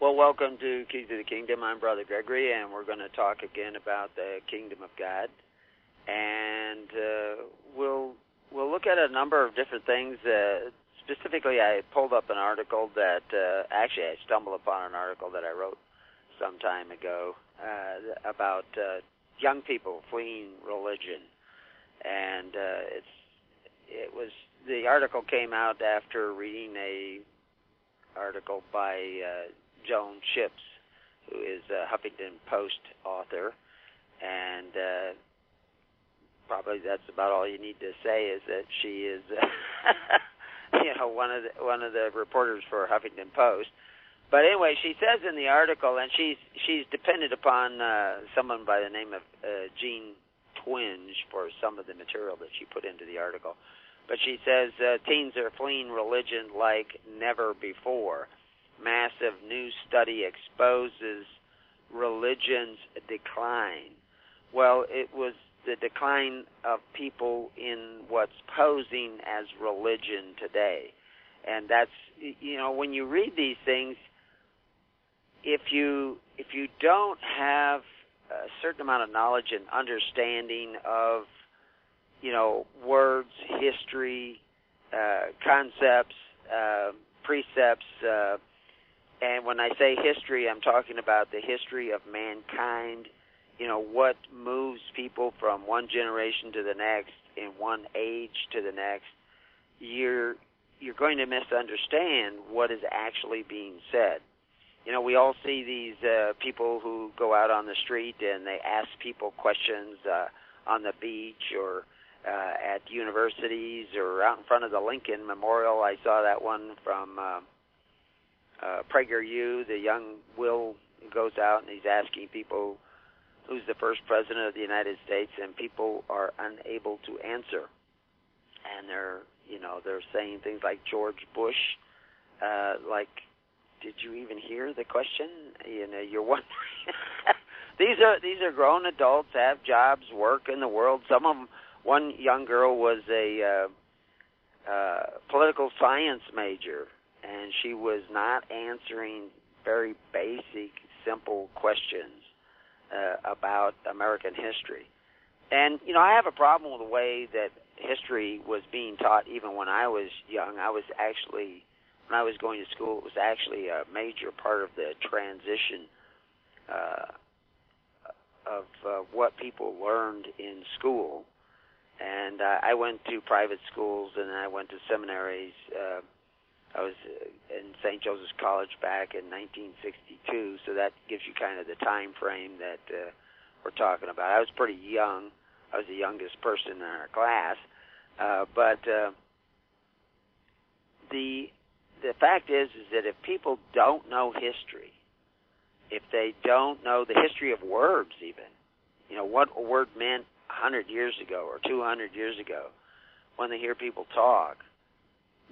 Well, welcome to Keys to the Kingdom. I'm Brother Gregory, and we're going to talk again about the Kingdom of God. And we'll look at a number of different things. Specifically, I pulled up an article that actually I stumbled upon an article that I wrote some time ago about young people fleeing religion, and the article came out after reading a article by Joan Ships, who is a Huffington Post author, and probably that's about all you need to say is that she is, one of the reporters for Huffington Post. But anyway, she says in the article, and she's depended upon someone by the name of Jean Twenge for some of the material that she put into the article. But she says teens are fleeing religion like never before. Massive new study exposes religion's decline. Well, it was the decline of people in what's posing as religion today. And that's, when you read these things, if you don't have a certain amount of knowledge and understanding of, words, history, concepts, precepts, and when I say history, I'm talking about the history of mankind, what moves people from one generation to the next, in one age to the next. You're going to misunderstand what is actually being said. We all see these people who go out on the street and they ask people questions on the beach or at universities or out in front of the Lincoln Memorial. I saw that one from PragerU. The young Will goes out and he's asking people who's the first president of the United States, and people are unable to answer. And they're saying things like George Bush, like, did you even hear the question? You're wondering. These are grown adults, have jobs, work in the world. Some of them. One young girl was a political science major, and she was not answering very basic, simple questions about American history. And, I have a problem with the way that history was being taught even when I was young. When I was going to school, it was actually a major part of the transition of what people learned in school. And I went to private schools, and I went to seminaries. I was in St. Joseph's College back in 1962, so that gives you kind of the time frame that we're talking about. I was pretty young. I was the youngest person in our class. But the fact is that if people don't know history, if they don't know the history of words even, what a word meant 100 years ago or 200 years ago, when they hear people talk,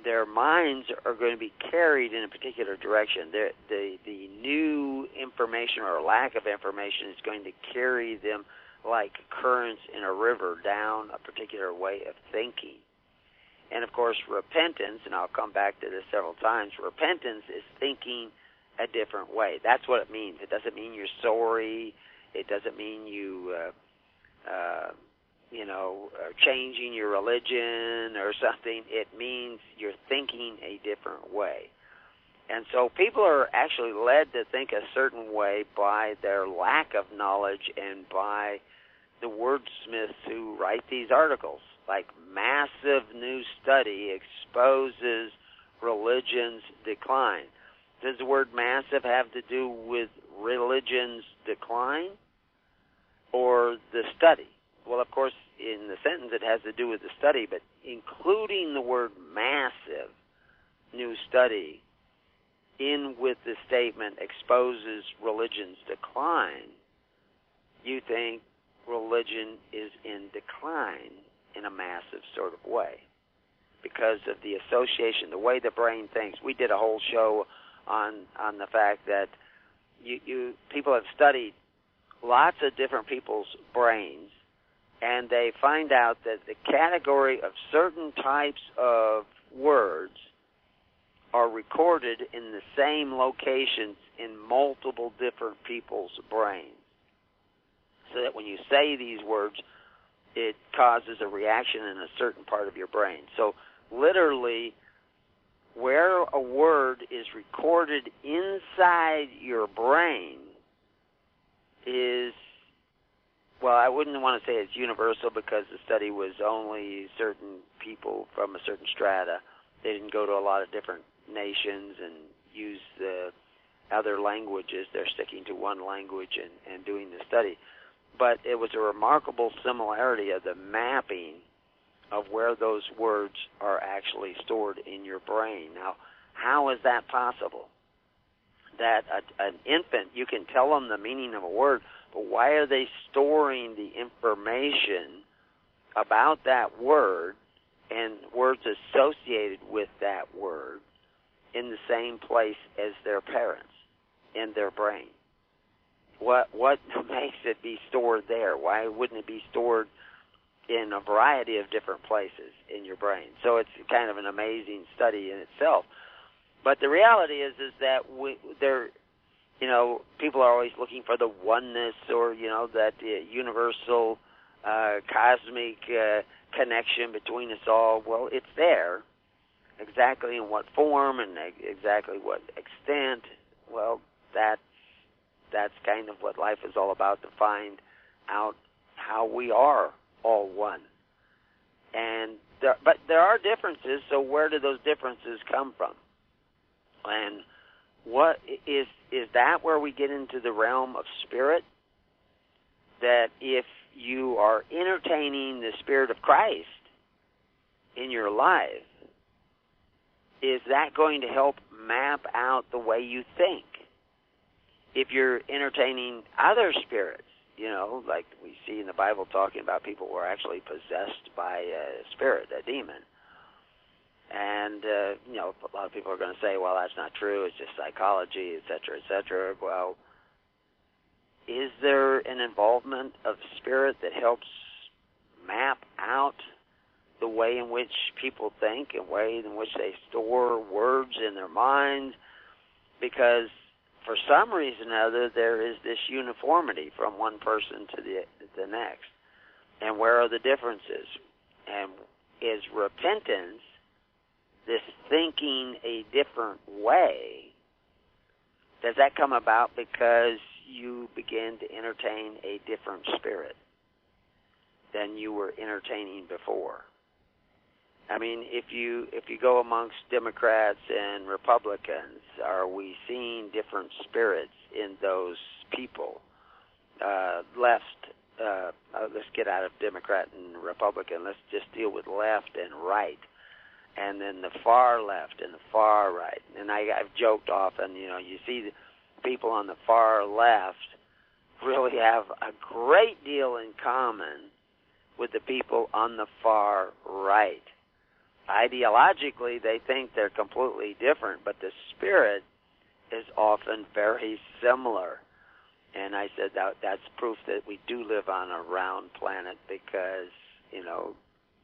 their minds are going to be carried in a particular direction. The new information or lack of information is going to carry them like currents in a river down a particular way of thinking. And, of course, repentance, and I'll come back to this several times, repentance is thinking a different way. That's what it means. It doesn't mean you're sorry. It doesn't mean you are changing your religion or something. It means you're thinking a different way. And so people are actually led to think a certain way by their lack of knowledge and by the wordsmiths who write these articles. Like, massive new study exposes religion's decline. Does the word massive have to do with religion's decline or the study? Well, of course, in the sentence it has to do with the study, but including the word massive new study in with the statement exposes religion's decline, you think religion is in decline in a massive sort of way because of the association, the way the brain thinks. We did a whole show on the fact that people have studied lots of different people's brains, and they find out that the category of certain types of words are recorded in the same locations in multiple different people's brains. So that when you say these words, it causes a reaction in a certain part of your brain. So literally, where a word is recorded inside your brain is, well, I wouldn't want to say it's universal because the study was only certain people from a certain strata. They didn't go to a lot of different nations and use the other languages. They're sticking to one language and doing the study. But it was a remarkable similarity of the mapping of where those words are actually stored in your brain. Now, how is that possible? That an infant, you can tell them the meaning of a word, but why are they storing the information about that word and words associated with that word in the same place as their parents, in their brain? What makes it be stored there? Why wouldn't it be stored in a variety of different places in your brain? So it's kind of an amazing study in itself. But the reality is that people are always looking for the oneness or, that universal cosmic connection between us all. Well, it's there. Exactly in what form and exactly what extent, well, that's kind of what life is all about, to find out how we are all one. But there are differences, so where do those differences come from? And what is that where we get into the realm of spirit? That if you are entertaining the Spirit of Christ in your life, is that going to help map out the way you think? If you're entertaining other spirits, like we see in the Bible talking about people who are actually possessed by a spirit, a demon. And, a lot of people are going to say, well, that's not true, it's just psychology, et cetera, et cetera. Well, is there an involvement of spirit that helps map out the way in which people think and way in which they store words in their minds? Because for some reason or other, there is this uniformity from one person to the next. And where are the differences? And is repentance, this thinking a different way, does that come about because you begin to entertain a different spirit than you were entertaining before? I mean, if you go amongst Democrats and Republicans, are we seeing different spirits in those people? Let's get out of Democrat and Republican. Let's just deal with left and right, and then the far left and the far right. And I've joked often, you see the people on the far left really have a great deal in common with the people on the far right. Ideologically, they think they're completely different, but the spirit is often very similar. And I said that's proof that we do live on a round planet because,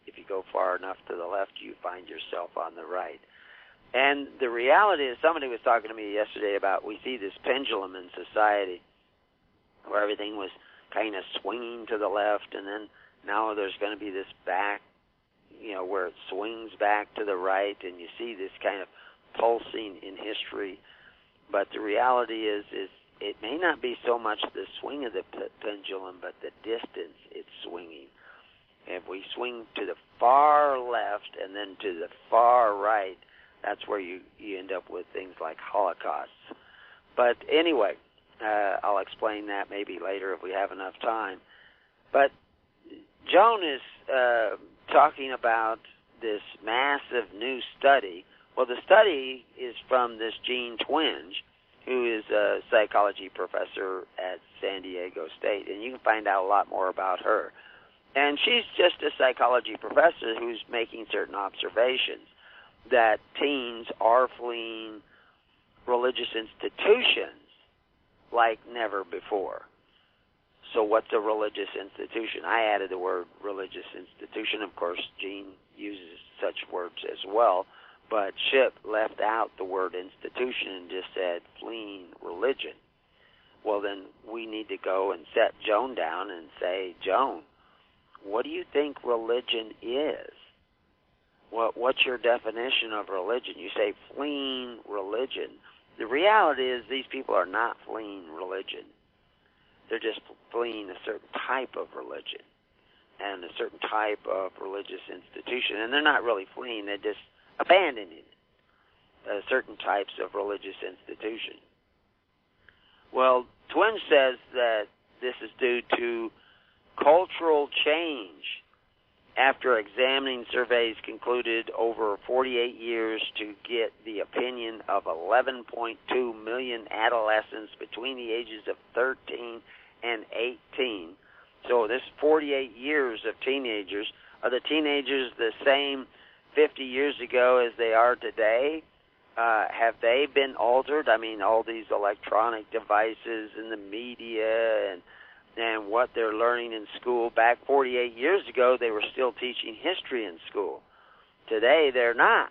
if you go far enough to the left, you find yourself on the right. And the reality is, somebody was talking to me yesterday about, we see this pendulum in society where everything was kind of swinging to the left, and then now there's going to be this back, where it swings back to the right, and you see this kind of pulsing in history. But the reality is it may not be so much the swing of the pendulum, but the distance it's swinging. If we swing to the far left and then to the far right, that's where you end up with things like holocausts. But anyway, I'll explain that maybe later if we have enough time. But Joan is talking about this massive new study. Well, the study is from this Jean Twenge, who is a psychology professor at San Diego State, and you can find out a lot more about her. And she's just a psychology professor who's making certain observations that teens are fleeing religious institutions like never before. So what's a religious institution? I added the word religious institution. Of course, Jean uses such words as well. But Shipp left out the word institution and just said fleeing religion. Well, then we need to go and set Joan down and say, Joan, what do you think religion is? What's your definition of religion? You say fleeing religion. The reality is these people are not fleeing religion. They're just fleeing a certain type of religion and a certain type of religious institution. And they're not really fleeing, they're just abandoning certain types of religious institution. Well, Twenge says that this is due to cultural change. After examining surveys concluded over 48 years to get the opinion of 11.2 million adolescents between the ages of 13 and 18. So this 48 years of teenagers, are the teenagers the same 50 years ago as they are today? Have they been altered? I mean, all these electronic devices and the media and what they're learning in school. Back 48 years ago, they were still teaching history in school. Today, they're not.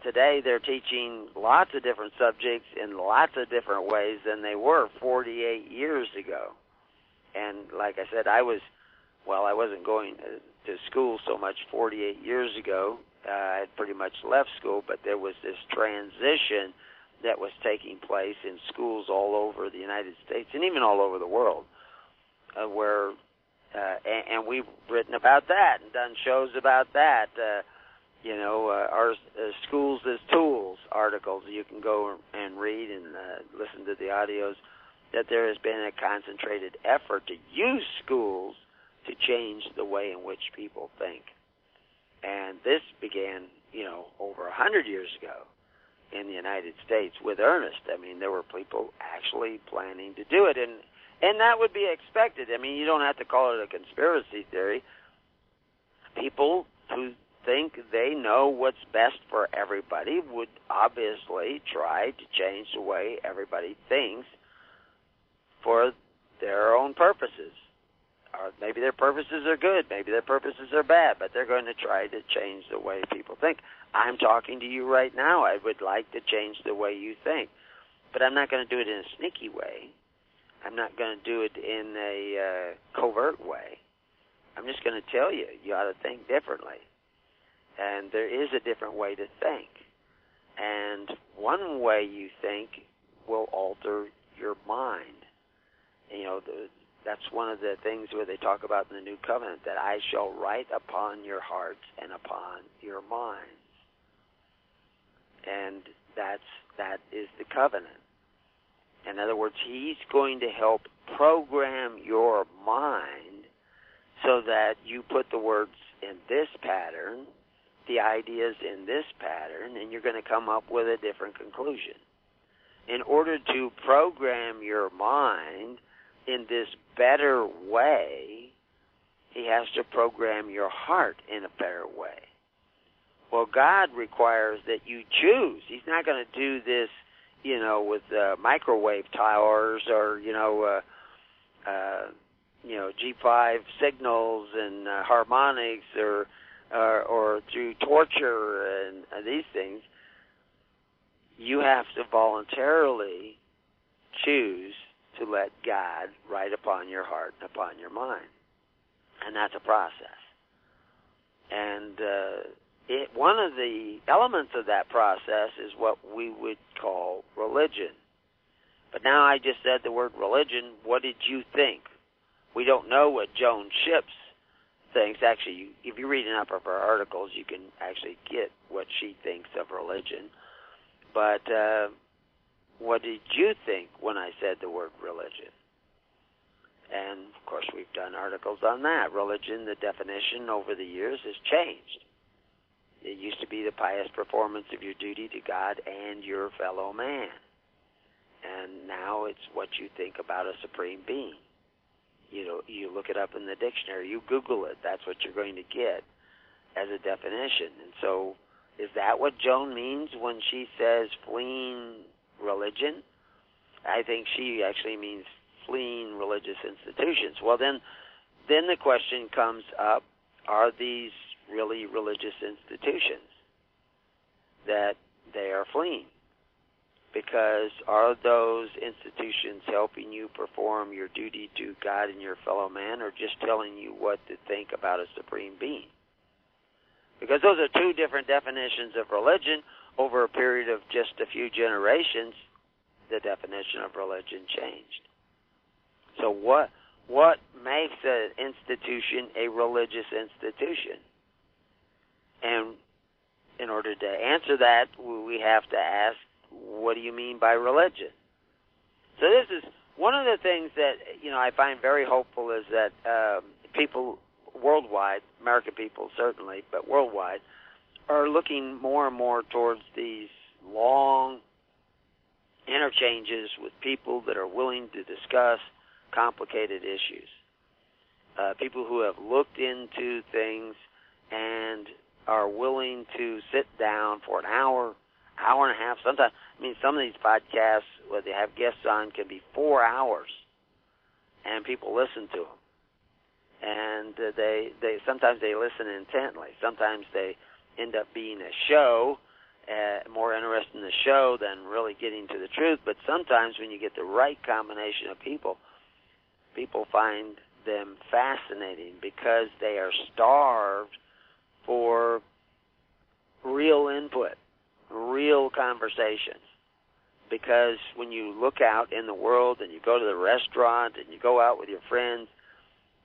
Today, they're teaching lots of different subjects in lots of different ways than they were 48 years ago. And like I said, I wasn't going to school so much 48 years ago. I had pretty much left school, but there was this transition that was taking place in schools all over the United States and even all over the world, and we've written about that and done shows about that. Our Schools as Tools articles you can go and read and listen to the audios, that there has been a concentrated effort to use schools to change the way in which people think. And this began, over 100 years ago in the United States with earnest. I mean, there were people actually planning to do it, and that would be expected. I mean, you don't have to call it a conspiracy theory. People who think they know what's best for everybody would obviously try to change the way everybody thinks for their own purposes. Or maybe their purposes are good, maybe their purposes are bad, but they're going to try to change the way people think. I'm talking to you right now. I would like to change the way you think, but I'm not going to do it in a sneaky way. I'm not going to do it in a covert way. I'm just going to tell you, you ought to think differently. And there is a different way to think. And one way you think will alter your mind. That's one of the things where they talk about in the New Covenant, that I shall write upon your hearts and upon your minds. And that is the covenant. In other words, he's going to help program your mind so that you put the words in this pattern, the ideas in this pattern, and you're going to come up with a different conclusion. In order to program your mind in this better way, he has to program your heart in a better way. Well, God requires that you choose. He's not going to do this, with microwave towers or, G5 signals and harmonics or through torture and these things. You have to voluntarily choose to let God write upon your heart and upon your mind. And that's a process. And one of the elements of that process is what we would call religion. But now I just said the word religion. What did you think? We don't know what Joan Shipp thinks. Actually, if you read enough of her articles, you can actually get what she thinks of religion. But what did you think when I said the word religion? And, of course, we've done articles on that. Religion, the definition over the years, has changed. It used to be the pious performance of your duty to God and your fellow man. And now it's what you think about a supreme being. You look it up in the dictionary. You Google it. That's what you're going to get as a definition. And so is that what Joan means when she says fleeing religion? I think she actually means fleeing religious institutions. Well, then the question comes up, are these really religious institutions? that they are fleeing. Because are those institutions helping you perform your duty to God and your fellow man, or just telling you what to think about a supreme being? Because those are two different definitions of religion. Over a period of just a few generations, the definition of religion changed. So what makes an institution a religious institution? And in order to answer that, we have to ask, what do you mean by religion? So this is one of the things that I find very hopeful is that people worldwide, American people certainly, but worldwide, are looking more and more towards these long interchanges with people that are willing to discuss complicated issues. People who have looked into things and are willing to sit down for an hour and a half. Sometimes, some of these podcasts where they have guests on can be 4 hours, and people listen to them. And they sometimes they listen intently. Sometimes they end up being a show, more interested in the show than really getting to the truth. But sometimes when you get the right combination of people find them fascinating because they are starved for real input, real conversations. Because when you look out in the world and you go to the restaurant and you go out with your friends,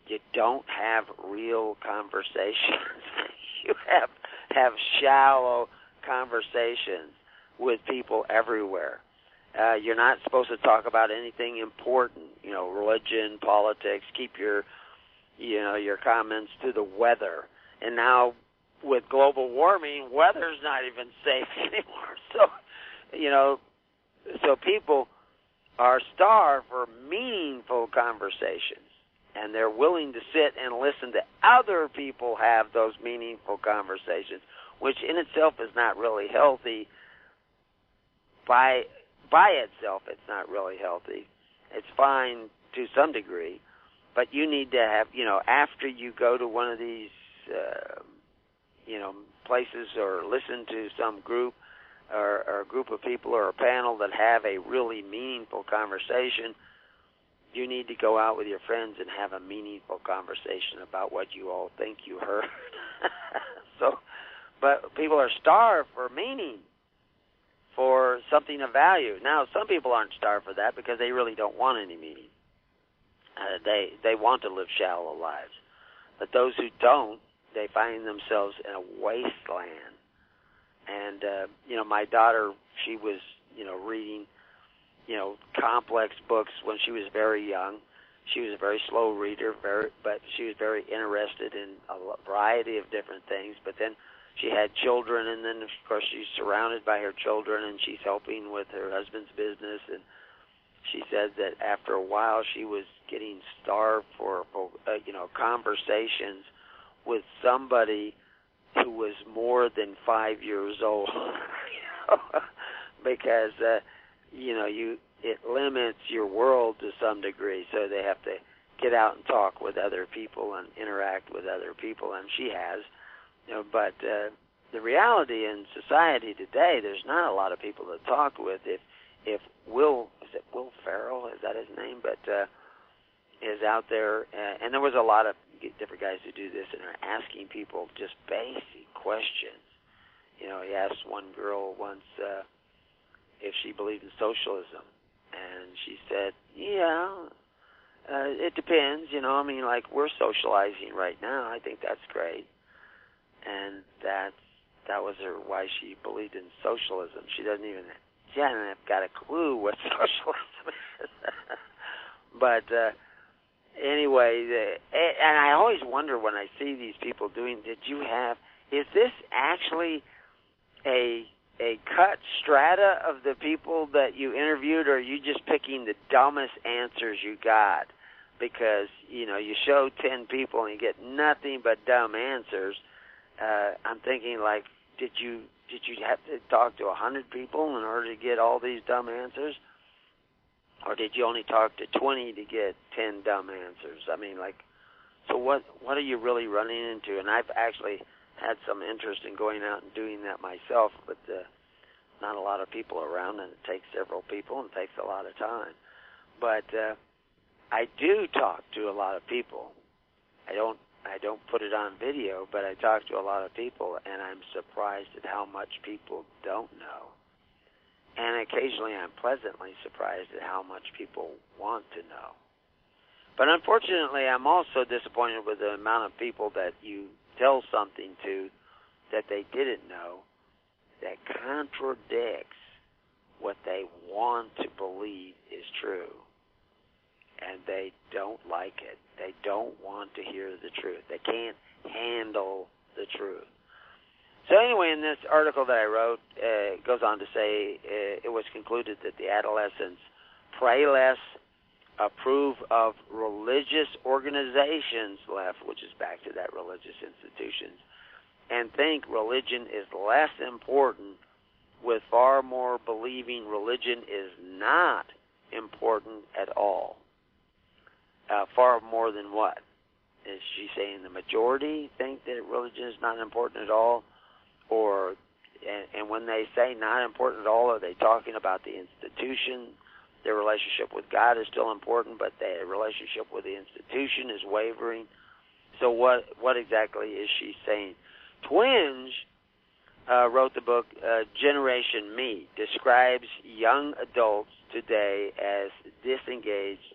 you don't have real conversations. You have shallow conversations with people everywhere. You're not supposed to talk about anything important, religion, politics. Keep your comments to the weather. And now with global warming, weather's not even safe anymore. So people are starved for meaningful conversations. And they're willing to sit and listen to other people have those meaningful conversations, which in itself is not really healthy. By itself, it's not really healthy. It's fine to some degree, but you need to have, after you go to one of these, places or listen to some group or a group of people or a panel that have a really meaningful conversation, you need to go out with your friends and have a meaningful conversation about what you all think you heard. But people are starved for meaning, for something of value. Now, some people aren't starved for that because they really don't want any meaning. They want to live shallow lives. But those who don't, they find themselves in a wasteland. And, my daughter, she was, reading complex books when she was very young. She was a very slow reader, but she was very interested in a variety of different things. But then she had children, and then, of course, she's surrounded by her children, and she's helping with her husband's business. And she said that after a while she was getting starved for, conversations with somebody who was more than 5 years old. Because it limits your world to some degree, so they have to get out and talk with other people and interact with other people, and she has. But the reality in society today, there's not a lot of people to talk with. If Will Ferrell, is that his name? But is out there, and there was a lot of different guys who do this and are asking people just basic questions. He asked one girl once if she believed in socialism, and she said, it depends, like we're socializing right now. I think that's great. And that was why she believed in socialism. She hadn't got a clue what socialism is. But anyway, and I always wonder when I see these people doing, is this actually a cut strata of the people that you interviewed, or are you just picking the dumbest answers you got? Because, you show 10 people and you get nothing but dumb answers. I'm thinking, like, did you have to talk to 100 people in order to get all these dumb answers? Or did you only talk to 20 to get 10 dumb answers? So what are you really running into? And I've actually had some interest in going out and doing that myself, but not a lot of people around, and it takes several people and it takes a lot of time. But I do talk to a lot of people. I don't put it on video, but I talk to a lot of people, and I'm surprised at how much people don't know. And occasionally I'm pleasantly surprised at how much people want to know. But unfortunately, I'm also disappointed with the amount of people that you tell something to that they didn't know that contradicts what they want to believe is true. And they don't like it. They don't want to hear the truth. They can't handle the truth. So anyway, in this article that I wrote, it goes on to say it was concluded that the adolescents pray less, approve of religious organizations left, which is back to that religious institutions, and think religion is less important, with far more believing religion is not important at all. Far more than what? Is she saying the majority think that religion is not important at all? Or, and when they say not important at all, are they talking about the institution? Their relationship with God is still important, but their relationship with the institution is wavering. So what exactly is she saying? Twenge wrote the book Generation Me, describes young adults today as disengaged,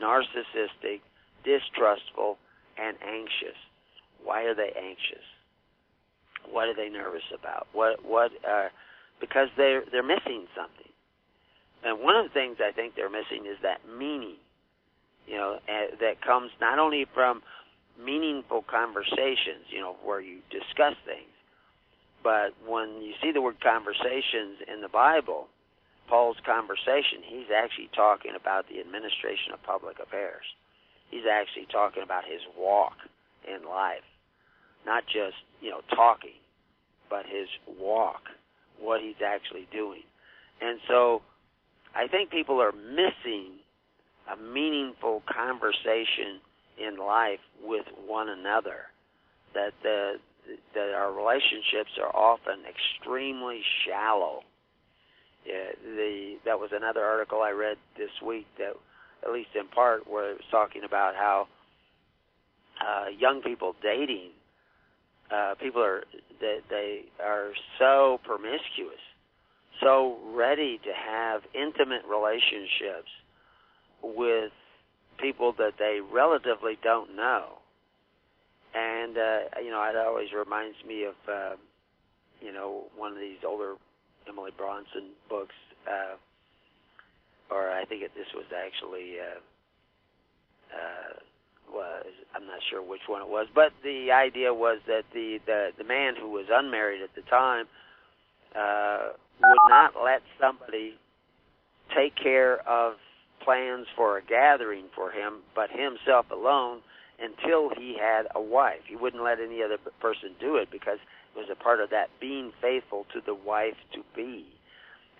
narcissistic, distrustful, and anxious. Why are they anxious? What are they nervous about? Because they're missing something. And one of the things I think they're missing is that meaning, that comes not only from meaningful conversations, where you discuss things, but when you see the word conversations in the Bible, Paul's conversation, he's actually talking about the administration of public affairs. He's actually talking about his walk in life, not just, talking, but his walk, what he's actually doing. And so I think people are missing a meaningful conversation in life with one another, that our relationships are often extremely shallow. That was another article I read this week that, at least in part, where it was talking about how young people dating, they are so promiscuous, so ready to have intimate relationships with people that they relatively don't know. And, it always reminds me of, one of these older Emily Bronson books, or I think this was actually, I'm not sure which one it was, but the idea was that the man who was unmarried at the time would not let somebody take care of plans for a gathering for him, but himself alone, until he had a wife. He wouldn't let any other person do it because it was a part of that being faithful to the wife-to-be.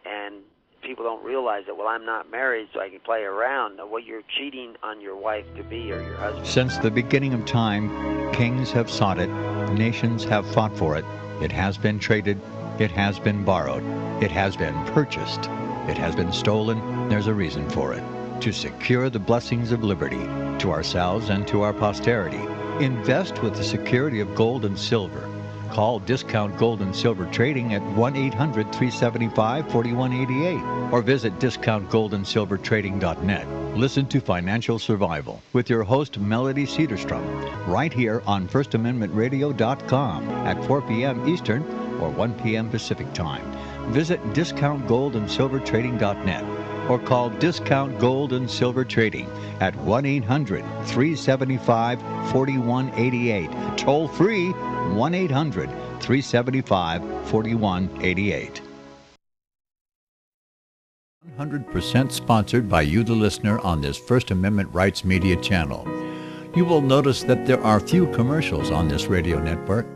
And people don't realize that, well, I'm not married, so I can play around. No, well, you're cheating on your wife-to-be or your husband. Since the beginning of time, kings have sought it, nations have fought for it. It has been traded, it has been borrowed, it has been purchased, it has been stolen. There's a reason for it. To secure the blessings of liberty to ourselves and to our posterity, invest with the security of gold and silver. Call Discount Gold and Silver Trading at 1-800-375-4188 or visit discountgoldandsilvertrading.net. Listen to Financial Survival with your host, Melody Cedarstrom, right here on FirstAmendmentRadio.com at 4 p.m. Eastern or 1 p.m. Pacific Time. Visit discountgoldandsilvertrading.net or call Discount Gold and Silver Trading at 1-800-375-4188. Toll free, 1-800-375-4188. 100% sponsored by you, the listener, on this First Amendment Rights Media channel. You will notice that there are few commercials on this radio network.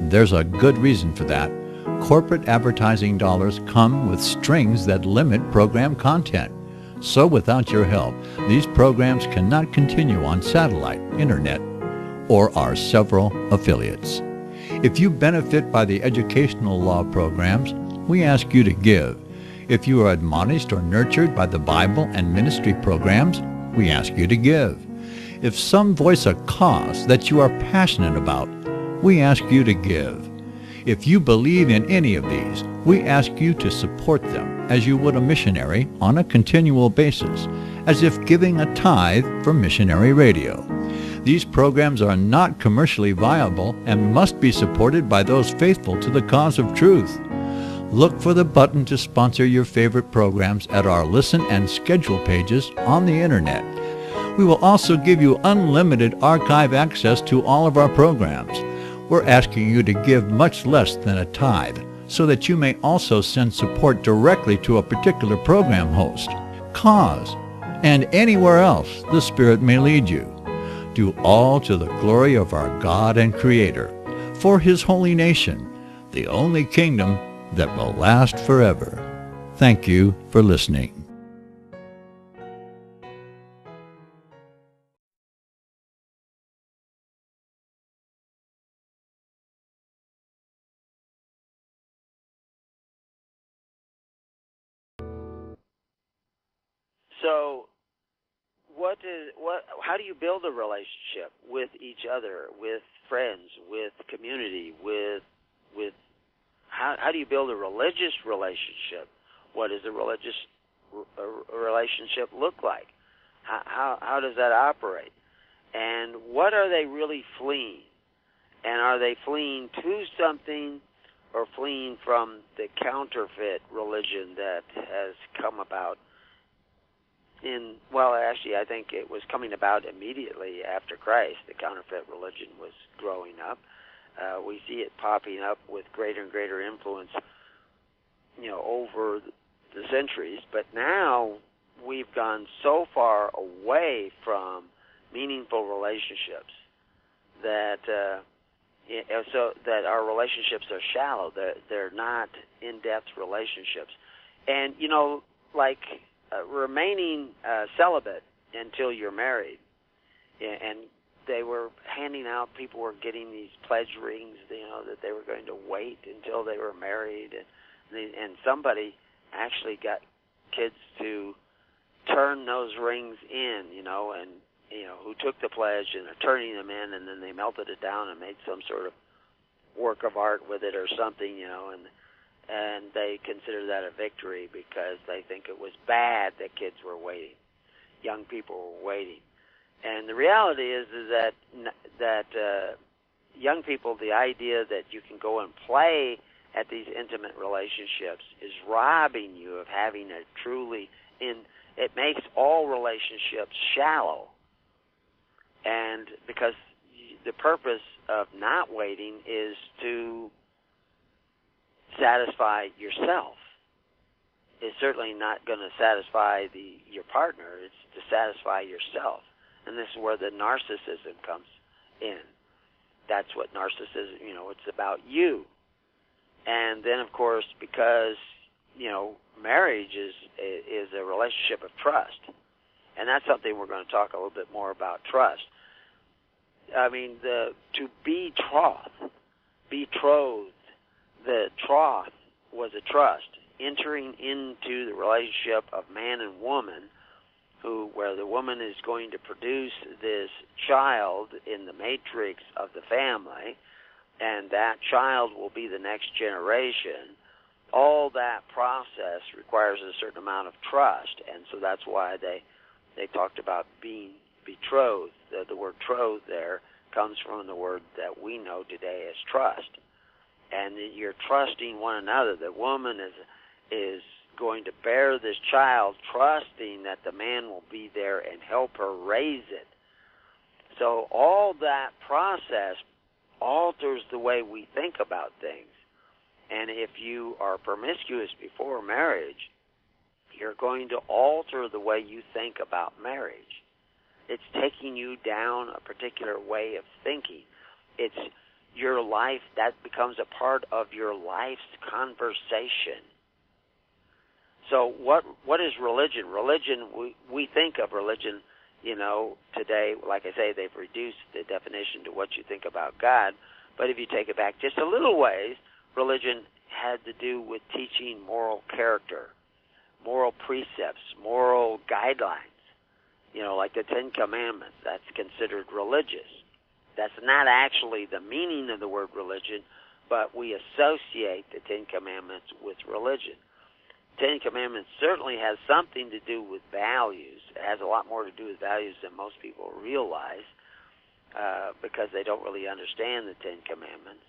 There's a good reason for that. Corporate advertising dollars come with strings that limit program content. So without your help, these programs cannot continue on satellite, internet, or our several affiliates. If you benefit by the educational law programs, we ask you to give. If you are admonished or nurtured by the Bible and ministry programs, we ask you to give. If some voice a cause that you are passionate about, we ask you to give. If you believe in any of these, we ask you to support them as you would a missionary on a continual basis, as if giving a tithe for missionary radio. These programs are not commercially viable and must be supported by those faithful to the cause of truth. Look for the button to sponsor your favorite programs at our listen and schedule pages on the Internet. We will also give you unlimited archive access to all of our programs. We're asking you to give much less than a tithe, so that you may also send support directly to a particular program host, cause, and anywhere else the Spirit may lead you. Do all to the glory of our God and Creator, for His holy nation, the only kingdom that will last forever. Thank you for listening. So, how do you build a relationship with each other, with friends, with community, with how do you build a religious relationship? What does a religious relationship look like? How does that operate? And what are they really fleeing? And are they fleeing to something or fleeing from the counterfeit religion that has come about actually, I think it was coming about immediately after Christ. The counterfeit religion was growing up. We see it popping up with greater and greater influence, over the centuries. But now we've gone so far away from meaningful relationships that so that our relationships are shallow. They're not in-depth relationships, and remaining celibate until you're married, and they were handing out, people were getting these pledge rings, that they were going to wait until they were married, and somebody actually got kids to turn those rings in, and who took the pledge and are turning them in, and then they melted it down and made some sort of work of art with it or something, and they consider that a victory because they think it was bad that kids were waiting, young people were waiting. And the reality is that young people, the idea that you can go and play at these intimate relationships is robbing you of having a truly it makes all relationships shallow. And because the purpose of not waiting is to satisfy yourself. It's certainly not going to satisfy your partner. It's to satisfy yourself. And this is where the narcissism comes in. That's what narcissism, it's about you. And then, of course, because, marriage is a relationship of trust. And that's something we're going to talk a little bit more about, trust. I mean, to betroth, the troth was a trust, entering into the relationship of man and woman, where the woman is going to produce this child in the matrix of the family, and that child will be the next generation. All that process requires a certain amount of trust, and so that's why they talked about being betrothed. The word troth there comes from the word that we know today as trust. And you're trusting one another. The woman is going to bear this child, trusting that the man will be there and help her raise it. So all that process alters the way we think about things. And if you are promiscuous before marriage, you're going to alter the way you think about marriage. It's taking you down a particular way of thinking. It's your life, that becomes a part of your life's conversation. So what is religion? Religion, we think of religion, today, like I say, they've reduced the definition to what you think about God, But if you take it back just a little ways, religion had to do with teaching moral character, moral precepts, moral guidelines. Like the Ten Commandments, that's considered religious. That's not actually the meaning of the word religion, but we associate the Ten Commandments with religion. Ten Commandments certainly has something to do with values. It has a lot more to do with values than most people realize, because they don't really understand the Ten Commandments.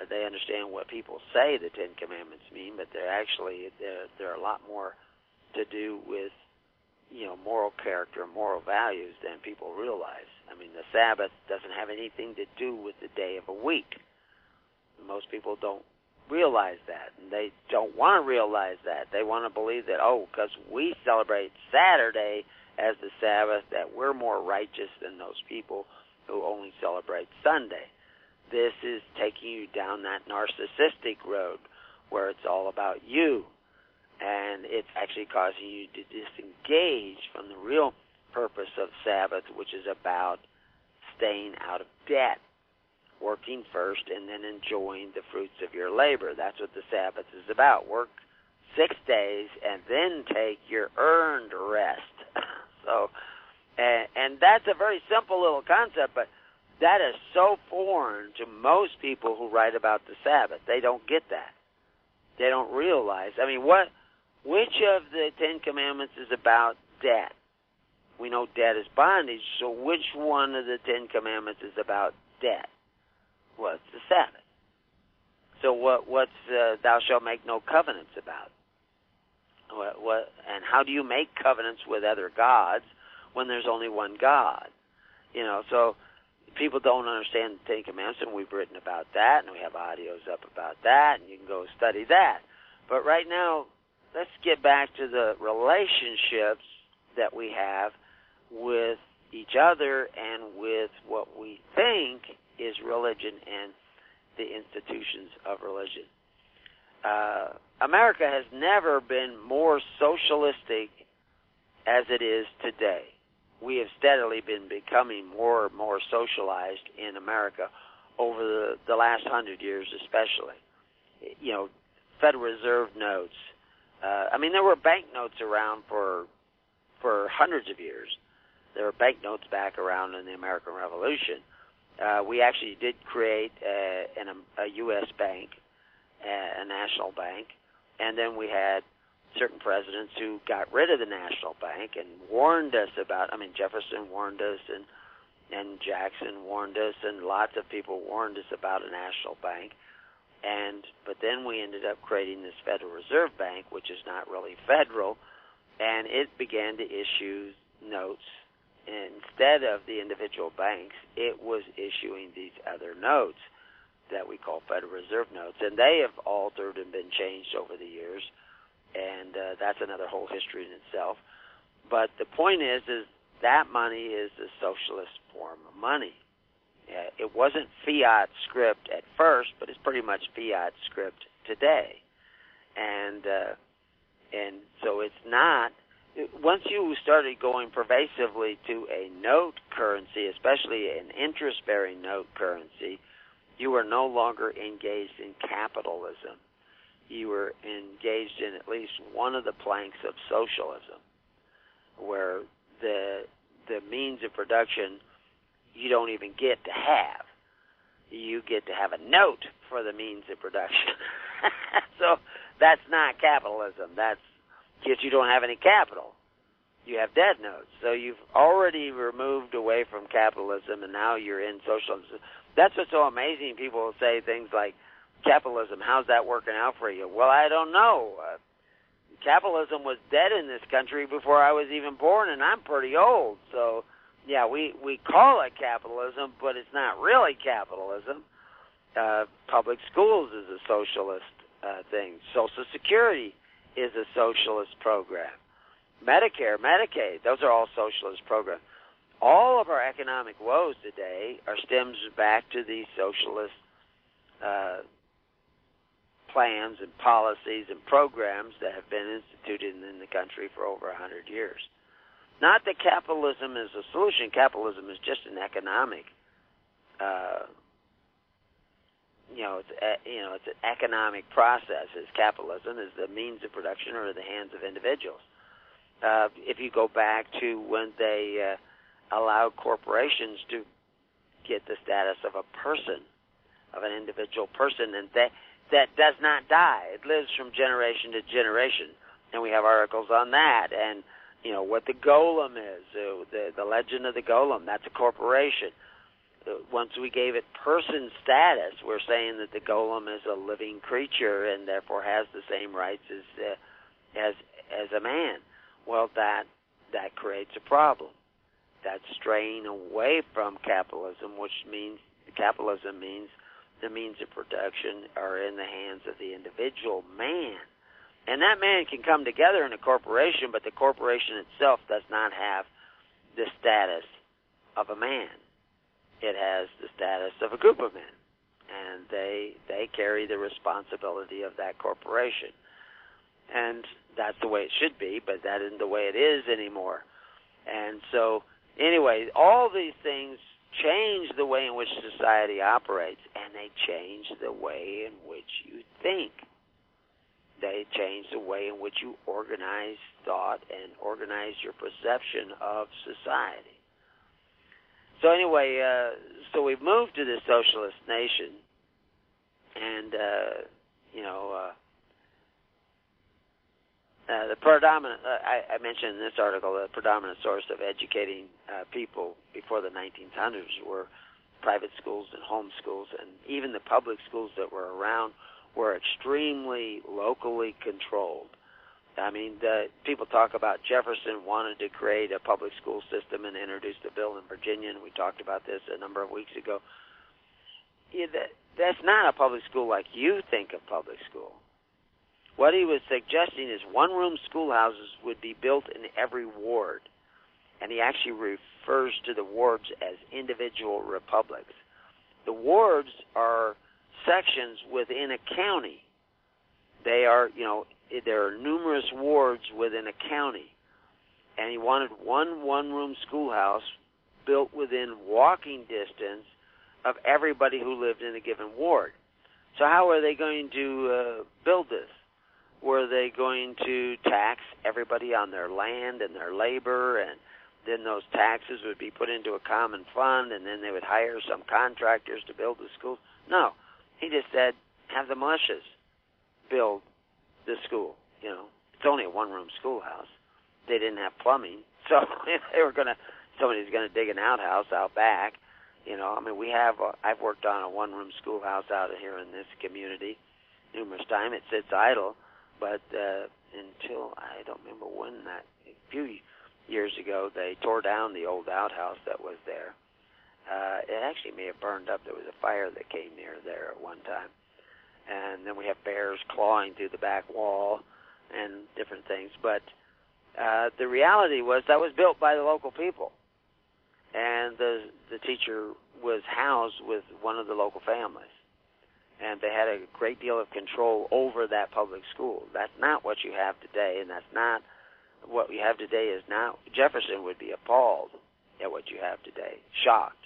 They understand what people say the Ten Commandments mean, but they're a lot more to do with moral character, moral values than people realize. I mean, the Sabbath doesn't have anything to do with the day of a week. Most people don't realize that, and they don't want to realize that. They want to believe that, because we celebrate Saturday as the Sabbath, that we're more righteous than those people who only celebrate Sunday. This is taking you down that narcissistic road where it's all about you. And it's actually causing you to disengage from the real purpose of Sabbath, which is about staying out of debt, working first, and then enjoying the fruits of your labor. That's what the Sabbath is about. Work 6 days and then take your earned rest. And that's a very simple little concept, but that is so foreign to most people who write about the Sabbath. They don't get that. They don't realize. I mean, which of the Ten Commandments is about debt? We know debt is bondage, so which one of the Ten Commandments is about debt? Well, it's the Sabbath. So what's thou shalt make no covenants about? And how do you make covenants with other gods when there's only one God? So people don't understand the Ten Commandments, and we've written about that, and we have audios up about that, and you can go study that. But right now, let's get back to the relationships that we have with each other and with what we think is religion and the institutions of religion. America has never been more socialistic as it is today. We have steadily been becoming more and more socialized in America over the last 100 years especially. Federal Reserve notes. There were banknotes around for hundreds of years. There were banknotes back around in the American Revolution. We actually did create a U.S. bank, a national bank, and then we had certain presidents who got rid of the national bank and warned us about. Jefferson warned us, and Jackson warned us, and lots of people warned us about a national bank. But then we ended up creating this Federal Reserve Bank, which is not really federal, and it began to issue notes. Instead of the individual banks, it was issuing these other notes that we call Federal Reserve notes, and they have altered and been changed over the years, and that's another whole history in itself. But the point is that money is a socialist form of money. It wasn't fiat script at first, but it's pretty much fiat script today. And so it's not. Once you started going pervasively to a note currency, especially an interest-bearing note currency, you were no longer engaged in capitalism. You were engaged in at least one of the planks of socialism, where the means of production you don't even get to have. You get to have a note for the means of production. So that's not capitalism. That's just you don't have any capital. You have debt notes. So you've already removed away from capitalism, and now you're in socialism. That's what's so amazing. People will say things like, capitalism, how's that working out for you? Well, I don't know. Capitalism was dead in this country before I was even born, and I'm pretty old. So yeah, we call it capitalism, but it's not really capitalism. Public schools is a socialist thing. Social Security is a socialist program. Medicare, Medicaid, those are all socialist programs. All of our economic woes today stems back to these socialist plans and policies and programs that have been instituted in the country for over 100 years. Not that capitalism is a solution. Capitalism is just an economic it's an economic process. Is capitalism is the means of production or the hands of individuals. If you go back to when they allowed corporations to get the status of a person, of an individual person, and that does not die. It lives from generation to generation, and we have articles on that. And what the golem is, the legend of the golem. That's a corporation. Once we gave it person status, we're saying that the golem is a living creature and therefore has the same rights as a man. Well, that creates a problem. That's straying away from capitalism, which means capitalism means the means of production are in the hands of the individual man. And that man can come together in a corporation, but the corporation itself does not have the status of a man. It has the status of a group of men, and they carry the responsibility of that corporation. And that's the way it should be, but that isn't the way it is anymore. And so, anyway, all these things change the way in which society operates, and they change the way in which you think. They change the way in which you organize thought and organize your perception of society. So anyway, so we've moved to this socialist nation, and the predominant, I mentioned in this article, the predominant source of educating people before the 1900s were private schools and home schools, and even the public schools that were around were extremely locally controlled. I mean, people talk about Jefferson wanted to create a public school system and introduced a bill in Virginia, and we talked about this a number of weeks ago. That's not a public school like you think of public school. What he was suggesting is one-room schoolhouses would be built in every ward, and he actually refers to the wards as individual republics. The wards are sections within a county. They are, there are numerous wards within a county, and he wanted one-room schoolhouse built within walking distance of everybody who lived in a given ward. So how are they going to build this? Were they going to tax everybody on their land and their labor, and then those taxes would be put into a common fund, and then they would hire some contractors to build the schools? No. He just said, have the militias build the school. It's only a one-room schoolhouse. They didn't have plumbing, so somebody's going to dig an outhouse out back. I've worked on a one-room schoolhouse out here in this community numerous times. It sits idle, but until, I don't remember when, a few years ago, they tore down the old outhouse that was there. It actually may have burned up. There was a fire that came near there at one time. And then we have bears clawing through the back wall and different things. But the reality was that was built by the local people. And the teacher was housed with one of the local families. And they had a great deal of control over that public school. That's not what you have today, and that's not what we have today. Is now Jefferson would be appalled at what you have today, shocked.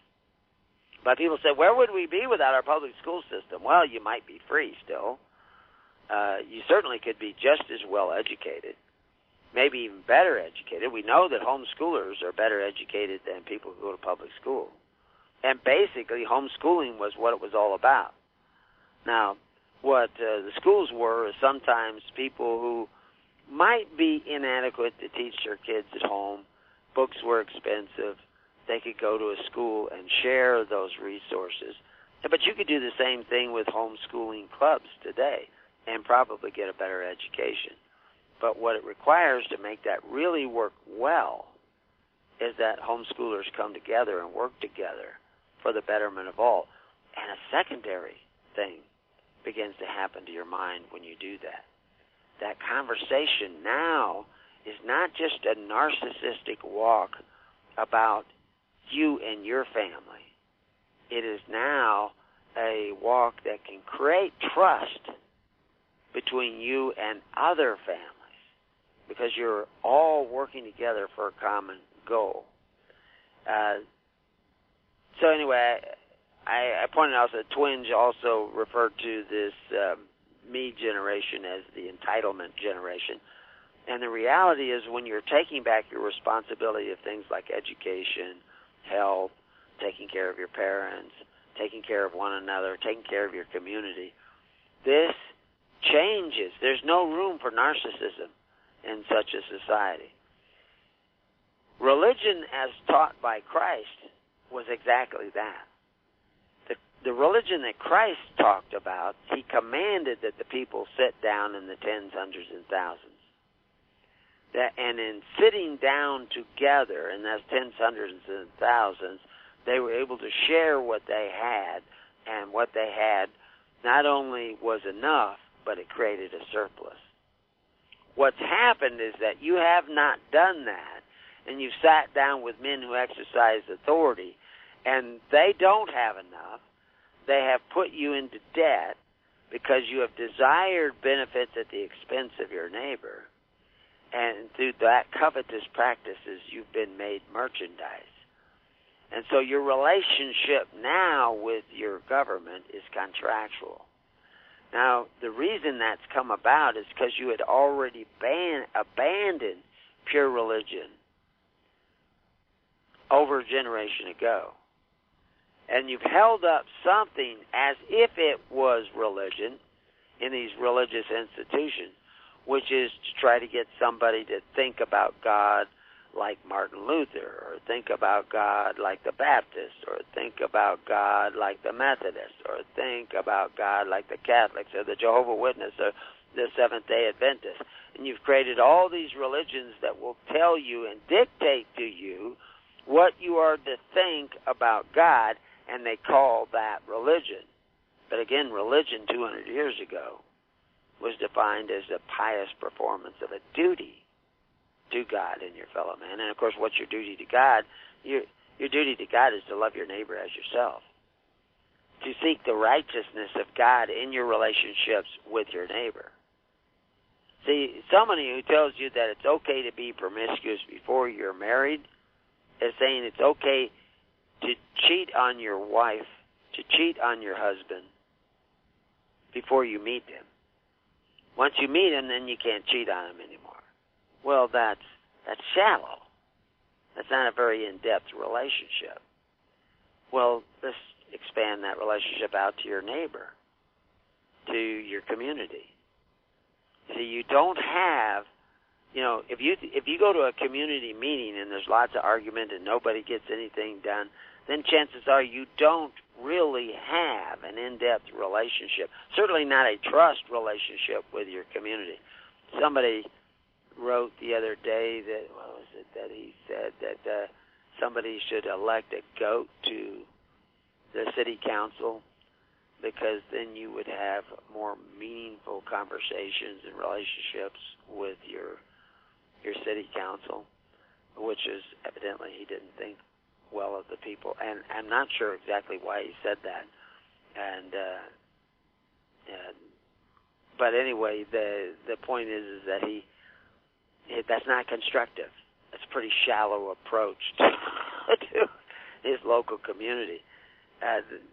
But people say, where would we be without our public school system? Well, you might be free still. You certainly could be just as well educated, maybe even better educated. We know that homeschoolers are better educated than people who go to public school. And basically, homeschooling was what it was all about. Now, what the schools were is sometimes people who might be inadequate to teach their kids at home. Books were expensive. They could go to a school and share those resources. But you could do the same thing with homeschooling clubs today and probably get a better education. But what it requires to make that really work well is that homeschoolers come together and work together for the betterment of all. And a secondary thing begins to happen to your mind when you do that. That conversation now is not just a narcissistic walk about you and your family. It is now a walk that can create trust between you and other families because you're all working together for a common goal. So anyway, I pointed out that twinge also referred to this me generation as the entitlement generation. And the reality is when you're taking back your responsibility of things like education, health, taking care of your parents, taking care of one another, taking care of your community, this changes. There's no room for narcissism in such a society. Religion as taught by Christ was exactly that. The religion that Christ talked about, he commanded that the people sit down in the tens, hundreds, and thousands. And in sitting down together in those tens, hundreds, and thousands, they were able to share what they had, and what they had not only was enough, but it created a surplus. What's happened is that you have not done that, and you've sat down with men who exercise authority, and they don't have enough. They have put you into debt because you have desired benefits at the expense of your neighbor, and through that covetous practices, you've been made merchandise. And so your relationship now with your government is contractual. Now, the reason that's come about is because you had already abandoned pure religion over a generation ago. And you've held up something as if it was religion in these religious institutions, which is to try to get somebody to think about God like Martin Luther, or think about God like the Baptists, or think about God like the Methodists, or think about God like the Catholics, or the Jehovah's Witnesses, or the Seventh-day Adventists. And you've created all these religions that will tell you and dictate to you what you are to think about God, and they call that religion. But again, religion 200 years ago was defined as a pious performance of a duty to God and your fellow man. And of course, what's your duty to God? Your duty to God is to love your neighbor as yourself, to seek the righteousness of God in your relationships with your neighbor. See, somebody who tells you that it's okay to be promiscuous before you're married is saying it's okay to cheat on your wife, to cheat on your husband before you meet him. Once you meet him, then you can't cheat on him anymore. Well, that's shallow. That's not a very in-depth relationship. Well, let's expand that relationship out to your neighbor, to your community. See, you don't have, if you go to a community meeting and there's lots of argument and nobody gets anything done, then chances are you don't really have an in-depth relationship, certainly not a trust relationship with your community. Somebody wrote the other day that, what was it that he said, that somebody should elect a goat to the city council because then you would have more meaningful conversations and relationships with your city council, which is evidently he didn't think well of the people, and I'm not sure exactly why he said that. But anyway, the point is that that's not constructive. That's a pretty shallow approach to his local community.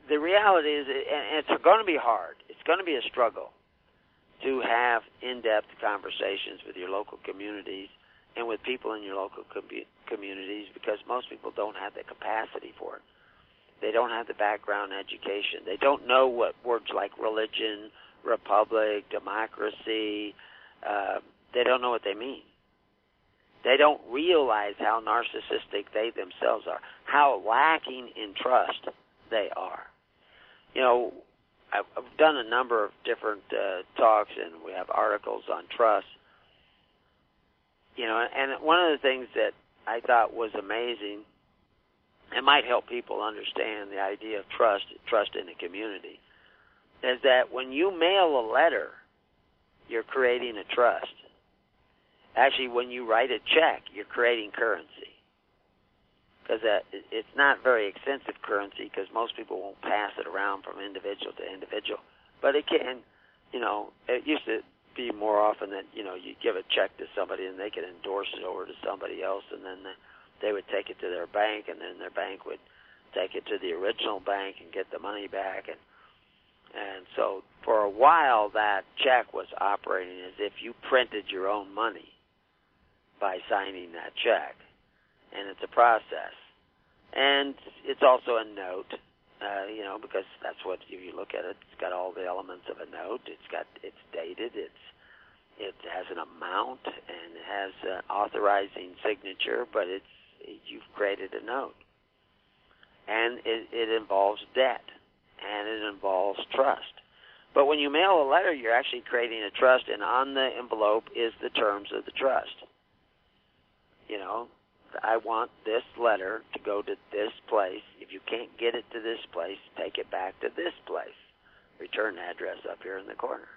The reality is, and it's going to be hard. It's going to be a struggle to have in-depth conversations with your local communities and with people in your local communities, because most people don't have the capacity for it. They don't have the background education. They don't know what words like religion, republic, democracy, they don't know what they mean. They don't realize how narcissistic they themselves are, how lacking in trust they are. I've done a number of different talks, and we have articles on trust. And one of the things that I thought was amazing, and might help people understand the idea of trust in a community, is that when you mail a letter, you're creating a trust. Actually, when you write a check, you're creating currency. Because it's not very expensive currency, because most people won't pass it around from individual to individual. But it can, it used to be more often that, you give a check to somebody and they could endorse it over to somebody else, and then they would take it to their bank, and then their bank would take it to the original bank and get the money back. And so for a while, that check was operating as if you printed your own money by signing that check. And it's a process. And it's also a note, because that's what, if you look at it, it's got all the elements of a note. It's dated, it has an amount, and it has an authorizing signature, but you've created a note. And it involves debt, and it involves trust. But when you mail a letter, you're actually creating a trust, and on the envelope is the terms of the trust. I want this letter to go to this place. If you can't get it to this place, take it back to this place. Return address up here in the corner.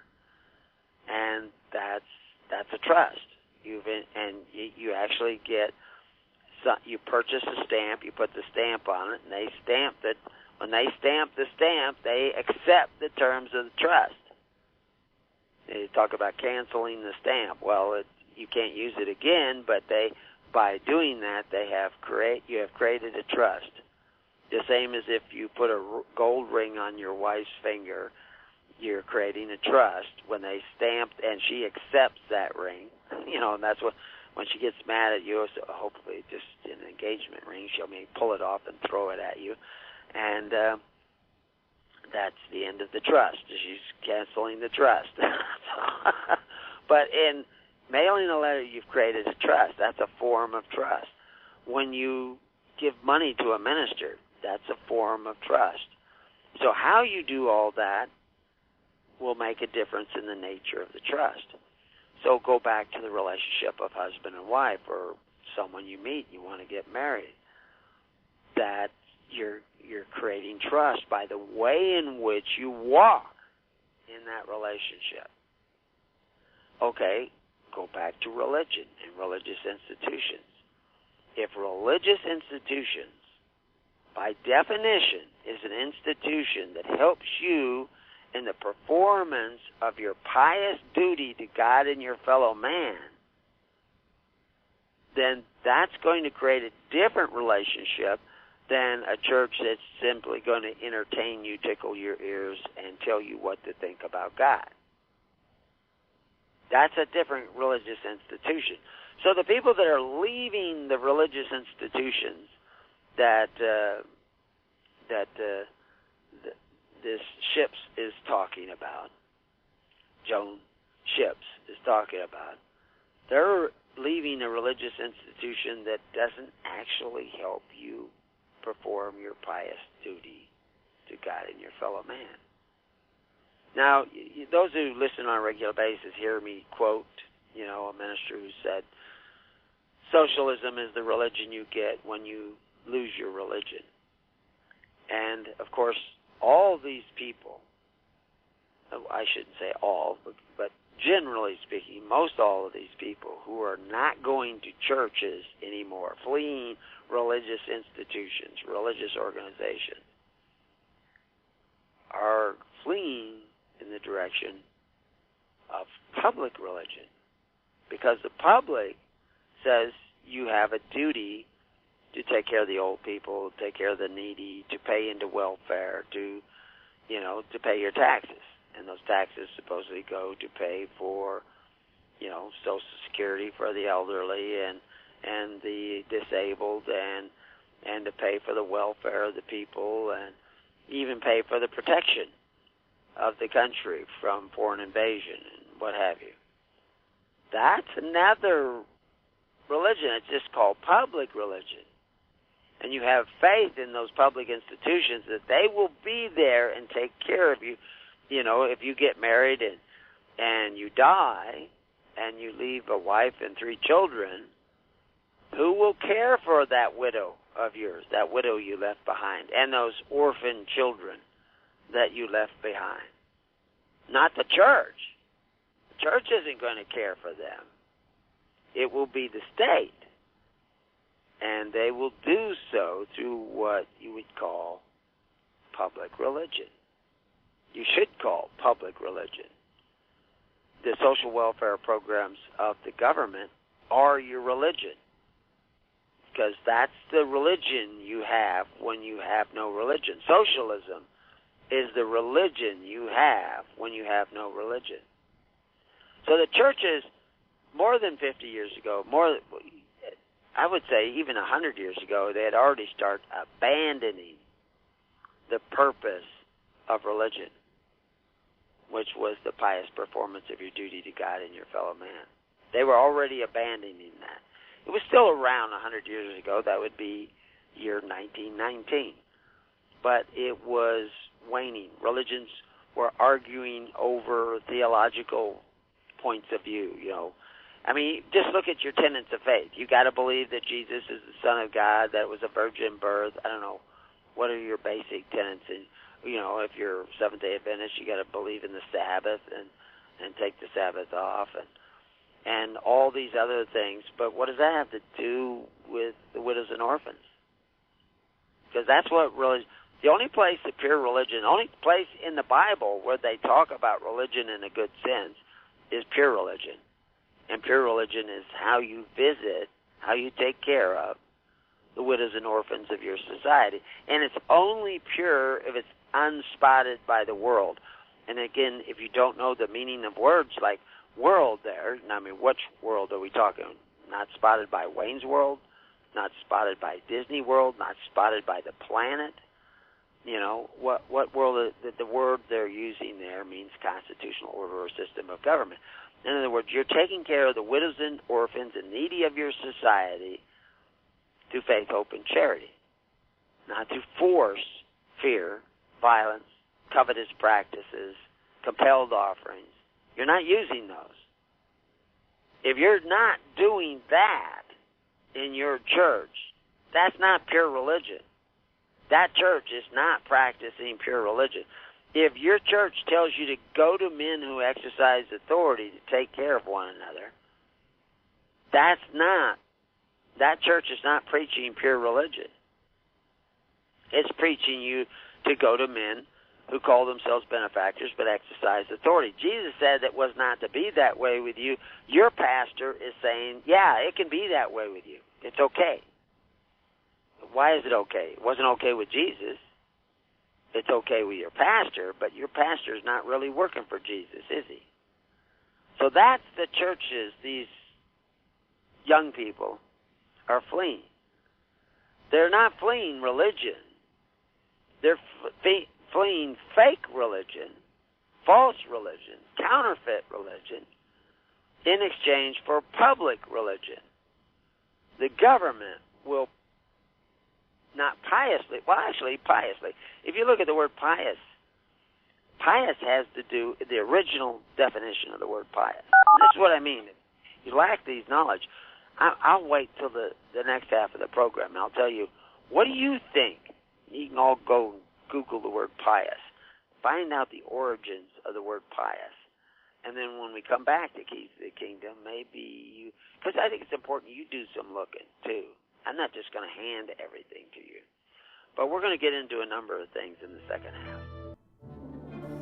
And that's a trust. You actually get, you purchase a stamp, you put the stamp on it, and they stamp it. When they stamp the stamp, they accept the terms of the trust. They talk about canceling the stamp. Well, you can't use it again, but by doing that, you have created a trust. The same as if you put a gold ring on your wife's finger, you're creating a trust. When they stamp and she accepts that ring, and that's what, when she gets mad at you, so hopefully just an engagement ring, she'll maybe pull it off and throw it at you. And that's the end of the trust. She's canceling the trust. But in mailing a letter, you've created a trust. That's a form of trust. When you give money to a minister, that's a form of trust. So how you do all that will make a difference in the nature of the trust. So go back to the relationship of husband and wife, or someone you meet, you want to get married. That you're creating trust by the way in which you walk in that relationship. Okay, go back to religion and religious institutions. If religious institutions, by definition, is an institution that helps you in the performance of your pious duty to God and your fellow man, then that's going to create a different relationship than a church that's simply going to entertain you, tickle your ears, and tell you what to think about God. That's a different religious institution. So the people that are leaving the religious institutions that this Ships is talking about, Joan Ships is talking about, they're leaving a religious institution that doesn't actually help you perform your pious duty to God and your fellow man. Now, those who listen on a regular basis hear me quote, a minister who said, socialism is the religion you get when you lose your religion. And, of course, all these people, I shouldn't say all, but generally speaking, most all of these people who are not going to churches anymore, fleeing religious institutions, religious organizations, are fleeing in the direction of public religion. Because the public says you have a duty to take care of the old people, take care of the needy, to pay into welfare, to pay your taxes. And those taxes supposedly go to pay for, Social Security for the elderly and the disabled, and to pay for the welfare of the people, and even pay for the protection of the country from foreign invasion and what have you. That's another religion. It's just called public religion. And you have faith in those public institutions that they will be there and take care of you. If you get married and you die and you leave a wife and 3 children, who will care for that widow of yours, that widow you left behind, and those orphan children that you left behind? Not the church. The church isn't going to care for them. It will be the state. And they will do so through what you would call public religion. You should call public religion. The social welfare programs of the government are your religion. because that's the religion you have when you have no religion. Socialism is the religion you have when you have no religion. So the churches, more than 50 years ago, I would say even 100 years ago, they had already started abandoning the purpose of religion, which was the pious performance of your duty to God and your fellow man. They were already abandoning that. It was still around 100 years ago. That would be year 1919. But it was waning. Religions were arguing over theological points of view, I mean, just look at your tenets of faith. You got to believe that Jesus is the Son of God, that it was a virgin birth. I don't know. What are your basic tenets? And, if you're Seventh-day Adventist, you got to believe in the Sabbath and take the Sabbath off and all these other things. But what does that have to do with the widows and orphans? Because that's what really, the only place that pure religion, the only place in the Bible where they talk about religion in a good sense is pure religion. And pure religion is how you visit, how you take care of the widows and orphans of your society. And it's only pure if it's unspotted by the world. And again, if you don't know the meaning of words like world there, I mean, which world are we talking? Not spotted by Wayne's World, not spotted by Disney World, not spotted by the planet. What world, the word they're using there means constitutional order or system of government. In other words, you're taking care of the widows and orphans and needy of your society through faith, hope, and charity, not through force, fear, violence, covetous practices, compelled offerings. You're not using those. If you're not doing that in your church, that's not pure religion. That church is not practicing pure religion. If your church tells you to go to men who exercise authority to take care of one another, that church is not preaching pure religion. It's preaching you to go to men who call themselves benefactors but exercise authority. Jesus said it was not to be that way with you. Your pastor is saying, yeah, it can be that way with you. It's okay. Why is it okay? It wasn't okay with Jesus. It's okay with your pastor, but your pastor is not really working for Jesus, is he? So that's the churches these young people are fleeing. They're not fleeing religion. They're fleeing fake religion, false religion, counterfeit religion, in exchange for public religion. The government will not piously, well, actually piously. If you look at the word pious, pious has to do, the original definition of the word pious. And this is what I mean. If you lack these knowledge, I'll wait till the next half of the program, and I'll tell you, what do you think? You can all go Google the word pious. Find out the origins of the word pious. And then when we come back to Keys to the Kingdom, maybe you, because I think it's important you do some looking, too. I'm not just going to hand everything to you. But we're going to get into a number of things in the second half.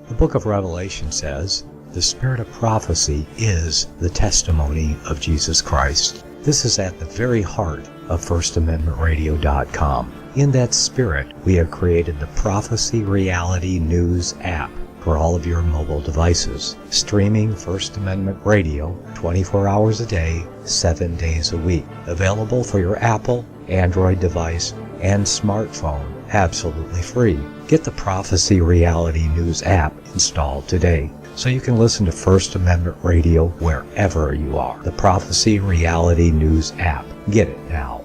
The book of Revelation says, the spirit of prophecy is the testimony of Jesus Christ. This is at the very heart of FirstAmendmentRadio.com. In that spirit, we have created the Prophecy Reality News app for all of your mobile devices, streaming First Amendment Radio 24 hours a day, 7 days a week. Available for your Apple, Android device, and smartphone, absolutely free. Get the Prophecy Reality News app installed today so you can listen to First Amendment Radio wherever you are. The Prophecy Reality News app. Get it now.